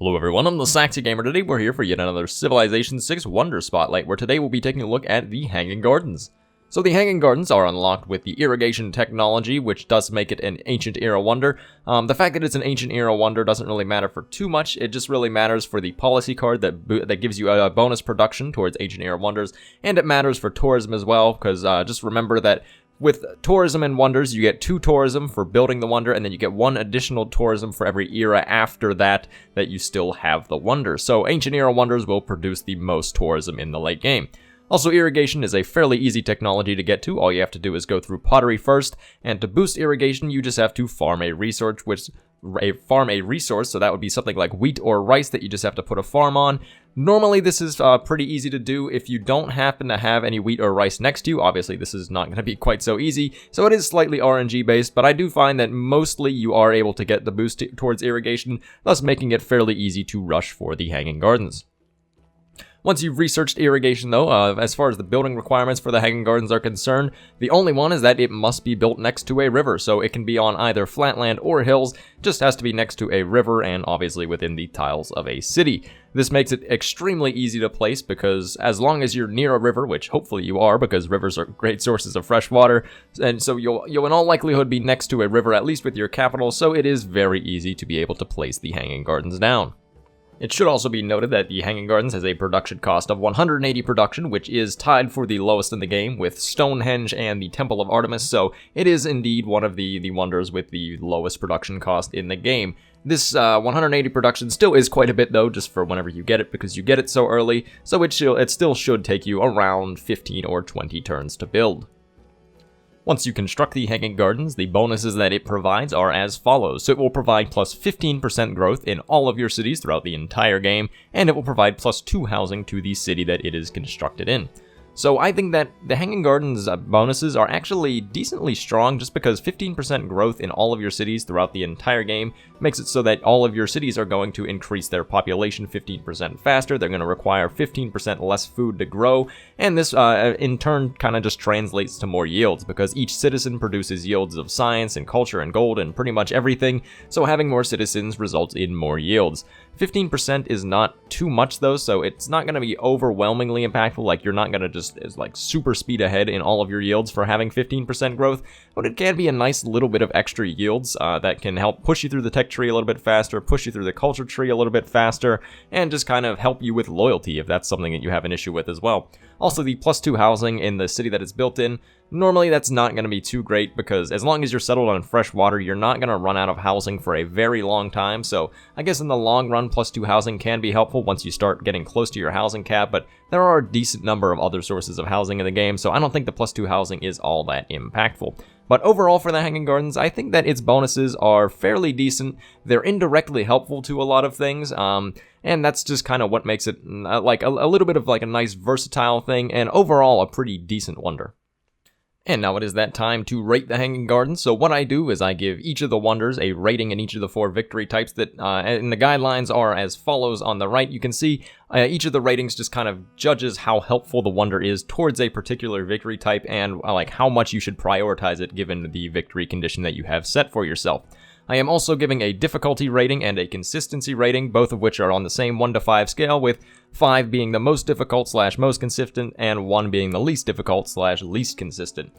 Hello everyone, I'm the Saxy Gamer. Today we're here for yet another Civilization 6 Wonder Spotlight, where today we'll be taking a look at the Hanging Gardens. So the Hanging Gardens are unlocked with the irrigation technology, which does make it an Ancient Era wonder. The fact that it's an Ancient Era wonder doesn't really matter for too much. It just really matters for the policy card that gives you a bonus production towards Ancient Era wonders, and it matters for tourism as well, because just remember that with tourism and wonders, you get 2 tourism for building the wonder, and then you get 1 additional tourism for every era after that you still have the wonder. So Ancient Era wonders will produce the most tourism in the late game. Also, irrigation is a fairly easy technology to get to. All you have to do is go through pottery first, and to boost irrigation, you just have to farm a resource, so that would be something like wheat or rice that you just have to put a farm on. Normally, this is pretty easy to do if you don't happen to have any wheat or rice next to you. Obviously, this is not going to be quite so easy, so it is slightly RNG based, but I do find that mostly you are able to get the boost towards irrigation, thus making it fairly easy to rush for the Hanging Gardens. Once you've researched irrigation though, as far as the building requirements for the Hanging Gardens are concerned, the only one is that it must be built next to a river, so it can be on either flatland or hills, just has to be next to a river and obviously within the tiles of a city. This makes it extremely easy to place because as long as you're near a river, which hopefully you are because rivers are great sources of fresh water, and so you'll in all likelihood be next to a river at least with your capital, so it is very easy to be able to place the Hanging Gardens down. It should also be noted that the Hanging Gardens has a production cost of 180 production, which is tied for the lowest in the game with Stonehenge and the Temple of Artemis, so it is indeed one of the wonders with the lowest production cost in the game. This 180 production still is quite a bit though, just for whenever you get it, because you get it so early, so it still should take you around 15 or 20 turns to build. Once you construct the Hanging Gardens, the bonuses that it provides are as follows. So it will provide plus 15% growth in all of your cities throughout the entire game, and it will provide plus 2 housing to the city that it is constructed in. So I think that the Hanging Gardens bonuses are actually decently strong just because 15% growth in all of your cities throughout the entire game makes it so that all of your cities are going to increase their population 15% faster, they're going to require 15% less food to grow, and this in turn kind of just translates to more yields because each citizen produces yields of science and culture and gold and pretty much everything, so having more citizens results in more yields. 15% is not too much though, so it's not going to be overwhelmingly impactful, like you're not going to just like super speed ahead in all of your yields for having 15% growth, but it can be a nice little bit of extra yields that can help push you through the tech tree a little bit faster, push you through the culture tree a little bit faster, and just kind of help you with loyalty if that's something that you have an issue with as well. Also, the plus 2 housing in the city that it's built in, normally that's not going to be too great because as long as you're settled on fresh water, you're not going to run out of housing for a very long time, so I guess in the long run, plus 2 housing can be helpful once you start getting close to your housing cap, but there are a decent number of other sources of housing in the game, so I don't think the plus 2 housing is all that impactful. But overall for the Hanging Gardens, I think that its bonuses are fairly decent. They're indirectly helpful to a lot of things, and that's just kind of what makes it like a little bit of like a nice versatile thing, and overall a pretty decent wonder. And now it is that time to rate the Hanging Gardens. So what I do is I give each of the wonders a rating in each of the 4 victory types that, and the guidelines are as follows on the right. You can see each of the ratings just kind of judges how helpful the wonder is towards a particular victory type and like how much you should prioritize it given the victory condition that you have set for yourself. I am also giving a difficulty rating and a consistency rating, both of which are on the same 1 to 5 scale, with 5 being the most difficult / most consistent, and 1 being the least difficult / least consistent.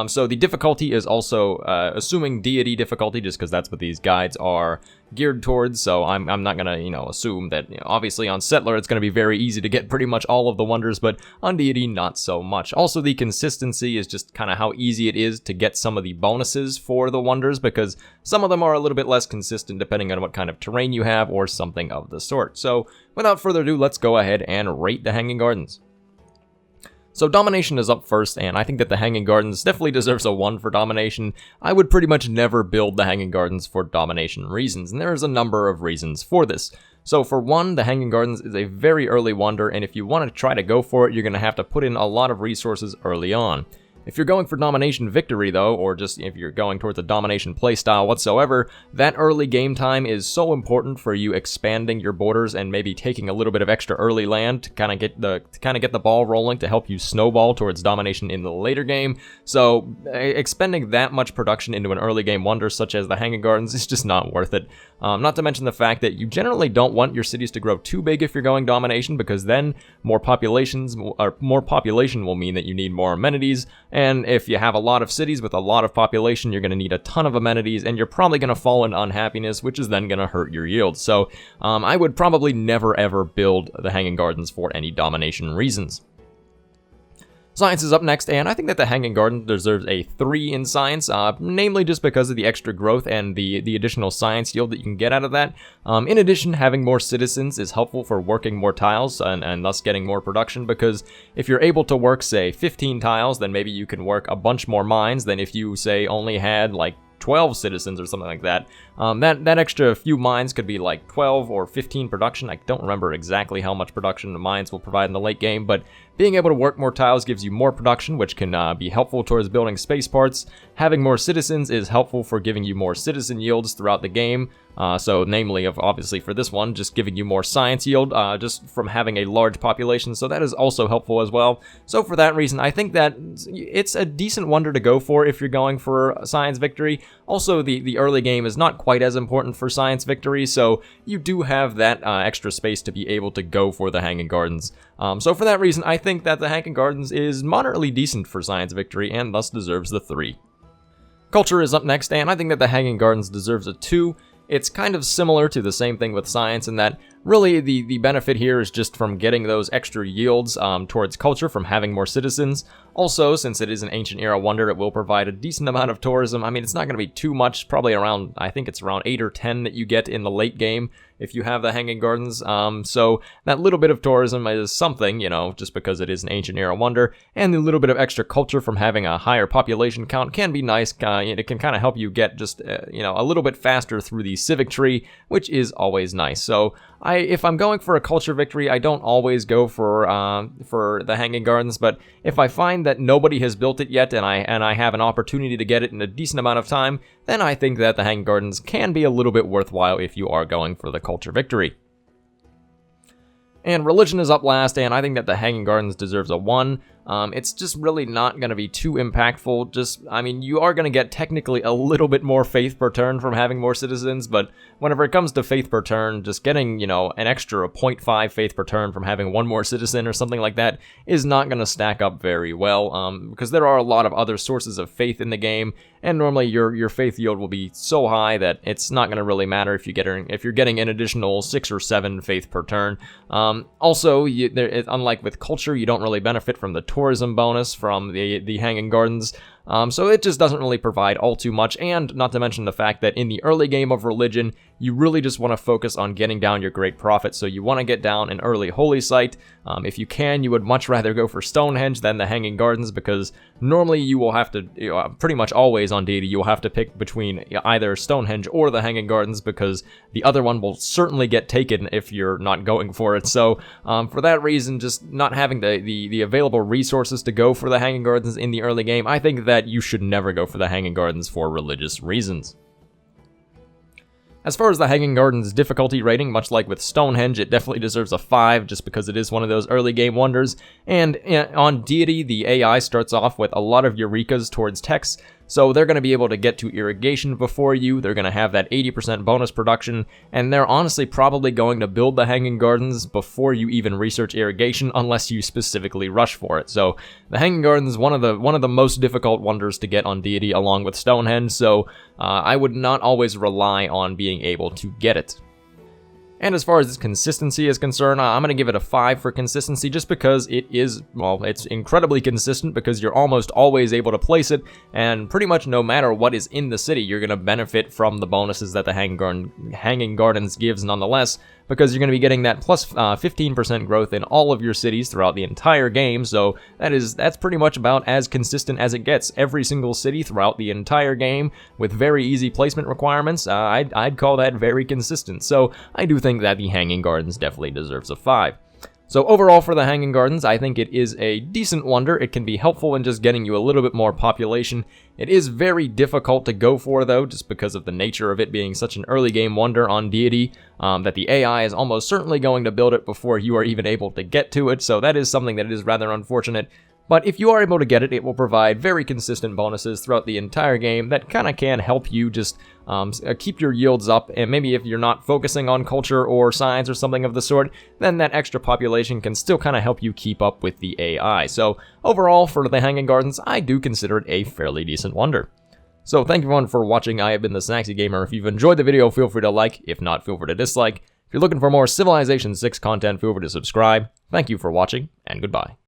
So the difficulty is also assuming deity difficulty, just because that's what these guides are geared towards, so I'm not going to, assume that, obviously on Settler it's going to be very easy to get pretty much all of the wonders, but on deity not so much. Also the consistency is just kind of how easy it is to get some of the bonuses for the wonders, because some of them are a little bit less consistent depending on what kind of terrain you have or something of the sort. So without further ado, let's go ahead and rate the Hanging Gardens. So Domination is up first, and I think that the Hanging Gardens definitely deserves a 1 for Domination. I would pretty much never build the Hanging Gardens for Domination reasons, and there's a number of reasons for this. So for one, the Hanging Gardens is a very early wonder, and if you want to try to go for it, you're going to have to put in a lot of resources early on. If you're going for Domination victory, though, or just if you're going towards a Domination playstyle whatsoever, that early game time is so important for you expanding your borders and maybe taking a little bit of extra early land to kind of get the ball rolling to help you snowball towards Domination in the later game. So expending that much production into an early game wonder such as the Hanging Gardens is just not worth it. Not to mention the fact that you generally don't want your cities to grow too big if you're going Domination, because then more population will mean that you need more amenities. And if you have a lot of cities with a lot of population, you're going to need a ton of amenities, and you're probably going to fall into unhappiness, which is then going to hurt your yield. So I would probably never ever build the Hanging Gardens for any Domination reasons. Science is up next, and I think that the Hanging Garden deserves a 3 in Science, namely just because of the extra growth and the additional science yield that you can get out of that. In addition, having more citizens is helpful for working more tiles and thus getting more production, because if you're able to work, say, 15 tiles, then maybe you can work a bunch more mines than if you, say, only had, like, 12 citizens or something like that. That extra few mines could be like 12 or 15 production. I don't remember exactly how much production the mines will provide in the late game, but being able to work more tiles gives you more production, which can be helpful towards building space parts. Having more citizens is helpful for giving you more citizen yields throughout the game. So namely, obviously for this one, just giving you more science yield just from having a large population, so that is also helpful as well. So for that reason, I think that it's a decent wonder to go for if you're going for science victory. Also, the early game is not quite as important for science victory, so you do have that extra space to be able to go for the Hanging Gardens. So for that reason, I think that the Hanging Gardens is moderately decent for science victory and thus deserves the 3. Culture is up next, and I think that the Hanging Gardens deserves a 2. It's kind of similar to the same thing with science in that really the benefit here is just from getting those extra yields towards culture from having more citizens. Also, since it is an ancient era wonder, it will provide a decent amount of tourism. I mean, it's not going to be too much, probably around, I think it's around 8 or 10 that you get in the late game if you have the Hanging Gardens. So that little bit of tourism is something, just because it is an ancient era wonder, and the little bit of extra culture from having a higher population count can be nice. It can kind of help you get just, a little bit faster through the civic tree, which is always nice. So if I'm going for a culture victory, I don't always go for the Hanging Gardens, but if I find that nobody has built it yet and I have an opportunity to get it in a decent amount of time, then I think that the Hanging Gardens can be a little bit worthwhile if you are going for the culture victory. And religion is up last, and I think that the Hanging Gardens deserves a 1. It's just really not going to be too impactful. You are going to get technically a little bit more faith per turn from having more citizens, but whenever it comes to faith per turn, just getting, an extra 0.5 faith per turn from having one more citizen or something like that is not going to stack up very well, because there are a lot of other sources of faith in the game, and normally your faith yield will be so high that it's not going to really matter if you're getting an additional 6 or 7 faith per turn. Also, unlike with culture, you don't really benefit from the tourism bonus from the Hanging Gardens. So it just doesn't really provide all too much, and not to mention the fact that in the early game of religion, you really just want to focus on getting down your great prophet, so you want to get down an early holy site. If you can, you would much rather go for Stonehenge than the Hanging Gardens, because normally you will have to, pretty much always on deity, you will have to pick between either Stonehenge or the Hanging Gardens, because the other one will certainly get taken if you're not going for it. So for that reason, just not having the available resources to go for the Hanging Gardens in the early game, I think that you should never go for the Hanging Gardens for religious reasons. As far as the Hanging Gardens difficulty rating, much like with Stonehenge, it definitely deserves a 5 just because it is one of those early game wonders. And on deity, the AI starts off with a lot of Eurekas towards text, so they're going to be able to get to irrigation before you, they're going to have that 80% bonus production, and they're honestly probably going to build the Hanging Gardens before you even research irrigation unless you specifically rush for it. So the Hanging Gardens is one of the most difficult wonders to get on deity along with Stonehenge, so I would not always rely on being able to get it. And as far as its consistency is concerned, I'm going to give it a 5 for consistency just because it's incredibly consistent because you're almost always able to place it, and pretty much no matter what is in the city, you're going to benefit from the bonuses that the Hanging Gardens gives nonetheless, because you're going to be getting that plus 15% growth in all of your cities throughout the entire game, so that's pretty much about as consistent as it gets. Every single city throughout the entire game with very easy placement requirements, I'd call that very consistent, so I do think that the Hanging Gardens definitely deserves a 5. So overall for the Hanging Gardens, I think it is a decent wonder. It can be helpful in just getting you a little bit more population. It is very difficult to go for though, just because of the nature of it being such an early game wonder on Deity, that the AI is almost certainly going to build it before you are even able to get to it, so that is something that is rather unfortunate. But if you are able to get it, it will provide very consistent bonuses throughout the entire game that kind of can help you just keep your yields up, and maybe if you're not focusing on culture or science or something of the sort, then that extra population can still kind of help you keep up with the AI. So overall, for the Hanging Gardens, I do consider it a fairly decent wonder. So thank you everyone for watching. I have been the Saxy Gamer. If you've enjoyed the video, feel free to like. If not, feel free to dislike. If you're looking for more Civilization 6 content, feel free to subscribe. Thank you for watching, and goodbye.